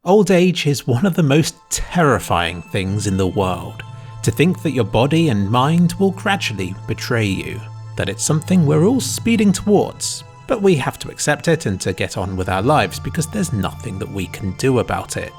Old age is one of the most terrifying things in the world. To think that your body and mind will gradually betray you, that it's something we're all speeding towards, but we have to accept it and to get on with our lives because there's nothing that we can do about it.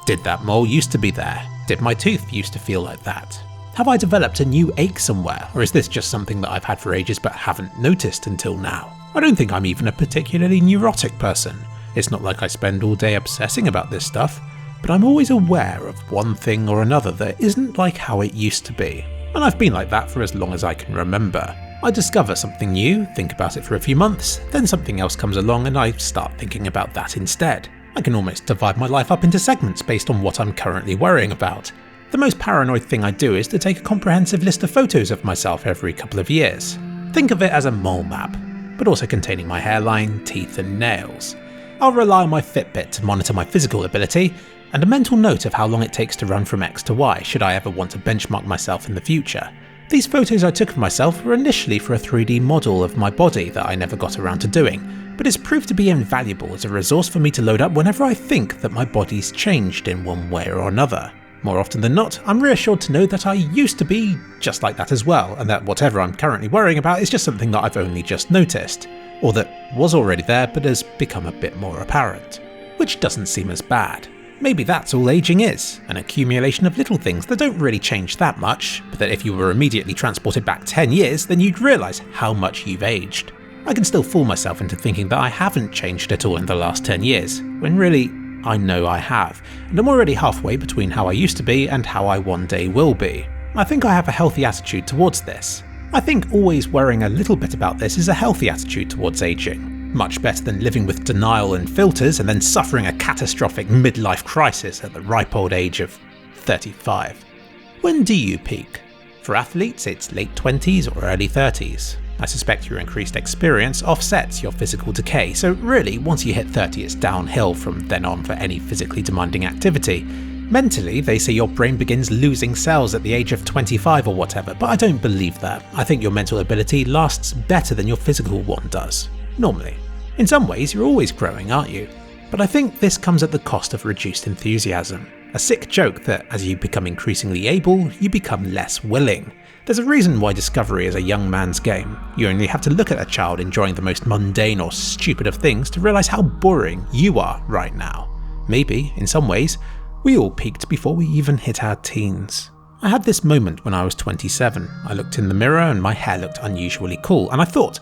Did that mole used to be there? Did my tooth used to feel like that? Have I developed a new ache somewhere, or is this just something that I've had for ages but haven't noticed until now? I don't think I'm even a particularly neurotic person. It's not like I spend all day obsessing about this stuff, but I'm always aware of one thing or another that isn't like how it used to be. And I've been like that for as long as I can remember. I discover something new, think about it for a few months, then something else comes along and I start thinking about that instead. I can almost divide my life up into segments based on what I'm currently worrying about. The most paranoid thing I do is to take a comprehensive list of photos of myself every couple of years. Think of it as a mole map, but also containing my hairline, teeth and nails. I'll rely on my Fitbit to monitor my physical ability, and a mental note of how long it takes to run from X to Y should I ever want to benchmark myself in the future. These photos I took of myself were initially for a 3D model of my body that I never got around to doing, but it's proved to be invaluable as a resource for me to load up whenever I think that my body's changed in one way or another. More often than not, I'm reassured to know that I used to be just like that as well, and that whatever I'm currently worrying about is just something that I've only just noticed, or that was already there but has become a bit more apparent. Which doesn't seem as bad. Maybe that's all aging is, an accumulation of little things that don't really change that much, but that if you were immediately transported back 10 years, then you'd realise how much you've aged. I can still fool myself into thinking that I haven't changed at all in the last 10 years, when really, I know I have, and I'm already halfway between how I used to be and how I one day will be. I think I have a healthy attitude towards this. I think always worrying a little bit about this is a healthy attitude towards aging. Much better than living with denial and filters and then suffering a catastrophic midlife crisis at the ripe old age of 35. When do you peak? For athletes, it's late 20s or early 30s. I suspect your increased experience offsets your physical decay, so really, once you hit 30 it's downhill from then on for any physically demanding activity. Mentally, they say your brain begins losing cells at the age of 25 or whatever, but I don't believe that. I think your mental ability lasts better than your physical one does. Normally. In some ways, you're always growing, aren't you? But I think this comes at the cost of reduced enthusiasm. A sick joke that as you become increasingly able, you become less willing. There's a reason why discovery is a young man's game. You only have to look at a child enjoying the most mundane or stupid of things to realise how boring you are right now. Maybe, in some ways, we all peaked before we even hit our teens. I had this moment when I was 27. I looked in the mirror and my hair looked unusually cool, and I thought,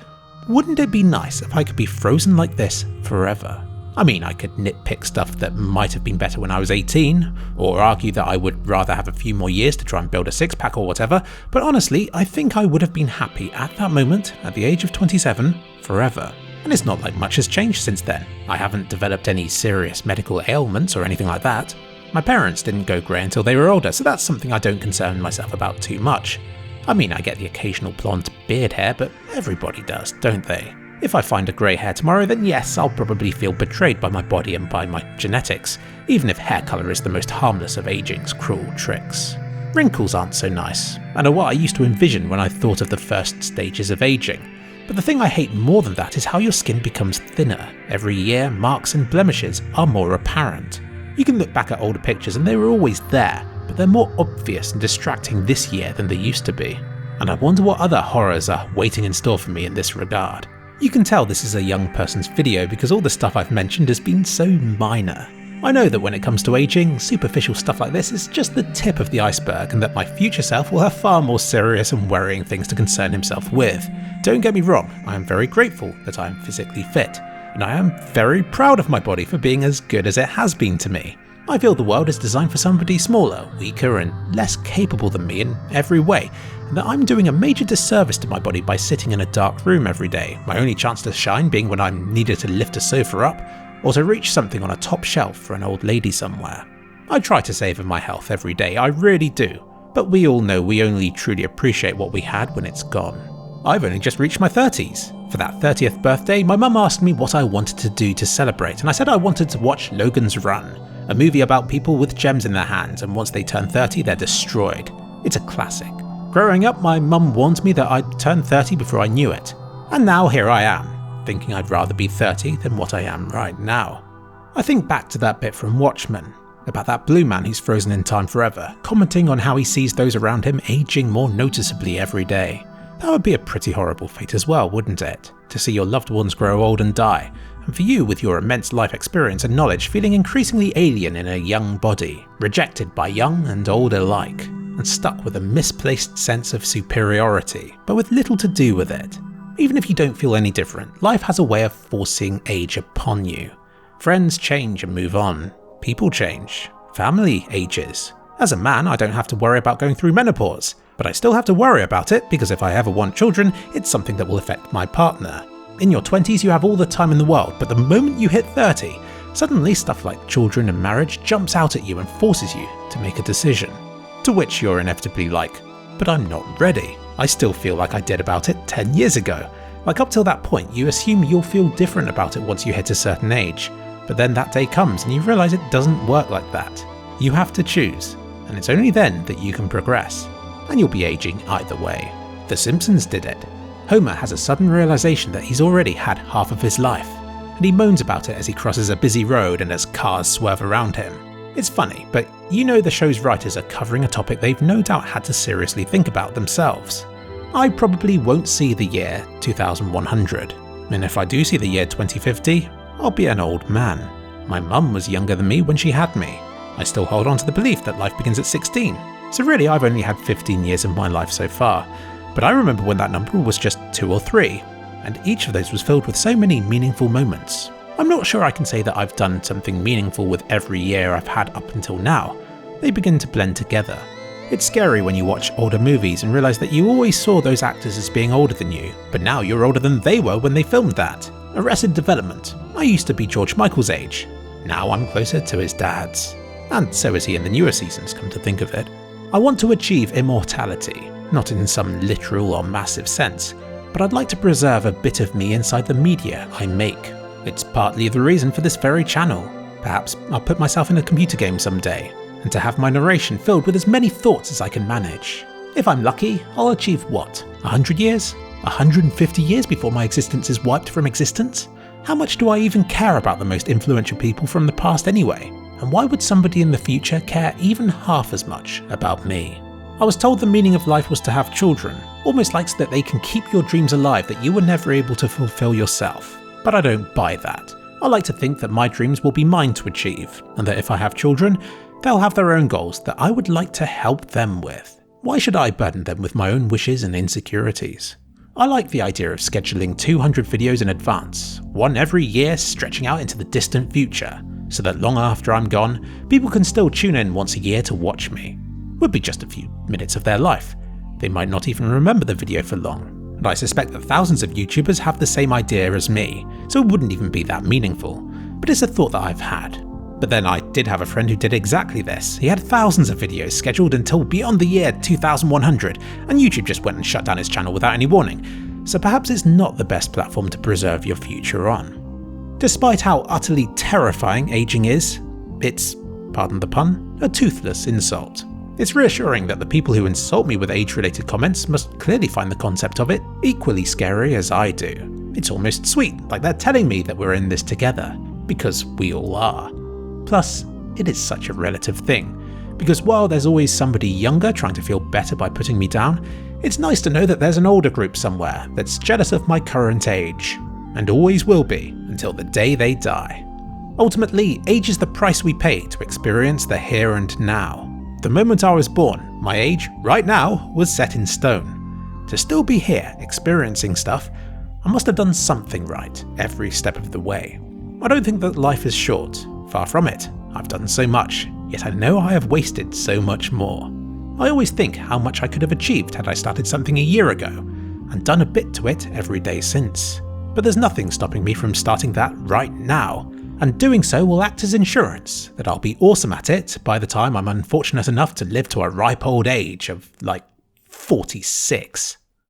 wouldn't it be nice if I could be frozen like this forever? I mean, I could nitpick stuff that might have been better when I was 18, or argue that I would rather have a few more years to try and build a six-pack or whatever, but honestly, I think I would have been happy at that moment, at the age of 27, forever. And it's not like much has changed since then. I haven't developed any serious medical ailments or anything like that. My parents didn't go grey until they were older, so that's something I don't concern myself about too much. I mean, I get the occasional blonde beard hair, but everybody does, don't they? If I find a grey hair tomorrow, then yes, I'll probably feel betrayed by my body and by my genetics, even if hair colour is the most harmless of aging's cruel tricks. Wrinkles aren't so nice, and are what I used to envision when I thought of the first stages of aging. But the thing I hate more than that is how your skin becomes thinner. Every year, marks and blemishes are more apparent. You can look back at older pictures and they were always there, but they're more obvious and distracting this year than they used to be. And I wonder what other horrors are waiting in store for me in this regard. You can tell this is a young person's video because all the stuff I've mentioned has been so minor. I know that when it comes to aging, superficial stuff like this is just the tip of the iceberg, and that my future self will have far more serious and worrying things to concern himself with. Don't get me wrong, I am very grateful that I am physically fit, and I am very proud of my body for being as good as it has been to me. I feel the world is designed for somebody smaller, weaker and less capable than me in every way, and that I'm doing a major disservice to my body by sitting in a dark room every day, my only chance to shine being when I'm needed to lift a sofa up, or to reach something on a top shelf for an old lady somewhere. I try to savour my health every day, I really do, but we all know we only truly appreciate what we had when it's gone. I've only just reached my 30s. For that 30th birthday, my mum asked me what I wanted to do to celebrate, and I said I wanted to watch Logan's Run, a movie about people with gems in their hands, and once they turn 30 they're destroyed. It's a classic. Growing up, my mum warned me that I'd turn 30 before I knew it, and now here I am, thinking I'd rather be 30 than what I am right now. I think back to that bit from Watchmen, about that blue man who's frozen in time forever, commenting on how he sees those around him aging more noticeably every day. That would be a pretty horrible fate as well, wouldn't it? To see your loved ones grow old and die, and for you with your immense life experience and knowledge feeling increasingly alien in a young body, rejected by young and old alike, and stuck with a misplaced sense of superiority, but with little to do with it. Even if you don't feel any different, life has a way of forcing age upon you. Friends change and move on. People change. Family ages. As a man, I don't have to worry about going through menopause, but I still have to worry about it because if I ever want children, it's something that will affect my partner. In your 20s, you have all the time in the world, but the moment you hit 30, suddenly stuff like children and marriage jumps out at you and forces you to make a decision. To which you're inevitably like, but I'm not ready. I still feel like I did about it 10 years ago. Like up till that point, you assume you'll feel different about it once you hit a certain age. But then that day comes and you realise it doesn't work like that. You have to choose, and it's only then that you can progress. And you'll be aging either way. The Simpsons did it. Homer has a sudden realisation that he's already had half of his life, and he moans about it as he crosses a busy road and as cars swerve around him. It's funny, but you know the show's writers are covering a topic they've no doubt had to seriously think about themselves. I probably won't see the year 2100, and if I do see the year 2050, I'll be an old man. My mum was younger than me when she had me. I still hold on to the belief that life begins at 16, so really I've only had 15 years of my life so far, but I remember when that number was just 2 or 3, and each of those was filled with so many meaningful moments. I'm not sure I can say that I've done something meaningful with every year I've had up until now. They begin to blend together. It's scary when you watch older movies and realise that you always saw those actors as being older than you, but now you're older than they were when they filmed that. Arrested Development. I used to be George Michael's age. Now I'm closer to his dad's. And so is he in the newer seasons, come to think of it. I want to achieve immortality, not in some literal or massive sense, but I'd like to preserve a bit of me inside the media I make. It's partly the reason for this very channel. Perhaps I'll put myself in a computer game someday, and to have my narration filled with as many thoughts as I can manage. If I'm lucky, I'll achieve what? 100 years? 150 years before my existence is wiped from existence? How much do I even care about the most influential people from the past anyway? And why would somebody in the future care even half as much about me? I was told the meaning of life was to have children, almost like so that they can keep your dreams alive that you were never able to fulfill yourself. But I don't buy that. I like to think that my dreams will be mine to achieve, and that if I have children, they'll have their own goals that I would like to help them with. Why should I burden them with my own wishes and insecurities? I like the idea of scheduling 200 videos in advance, one every year stretching out into the distant future, so that long after I'm gone, people can still tune in once a year to watch me. Would be just a few minutes of their life. They might not even remember the video for long, and I suspect that thousands of YouTubers have the same idea as me, so it wouldn't even be that meaningful, but it's a thought that I've had. But then I did have a friend who did exactly this. He had thousands of videos scheduled until beyond the year 2100, and YouTube just went and shut down his channel without any warning, so perhaps it's not the best platform to preserve your future on. Despite how utterly terrifying aging is, it's, pardon the pun, a toothless insult. It's reassuring that the people who insult me with age-related comments must clearly find the concept of it equally scary as I do. It's almost sweet, like they're telling me that we're in this together, because we all are. Plus, it is such a relative thing, because while there's always somebody younger trying to feel better by putting me down, it's nice to know that there's an older group somewhere that's jealous of my current age, and always will be until the day they die. Ultimately, age is the price we pay to experience the here and now. The moment I was born, my age, right now, was set in stone. To still be here, experiencing stuff, I must have done something right every step of the way. I don't think that life is short. Far from it. I've done so much, yet I know I have wasted so much more. I always think how much I could have achieved had I started something a year ago, and done a bit to it every day since. But there's nothing stopping me from starting that right now, and doing so will act as insurance that I'll be awesome at it by the time I'm unfortunate enough to live to a ripe old age of, 46.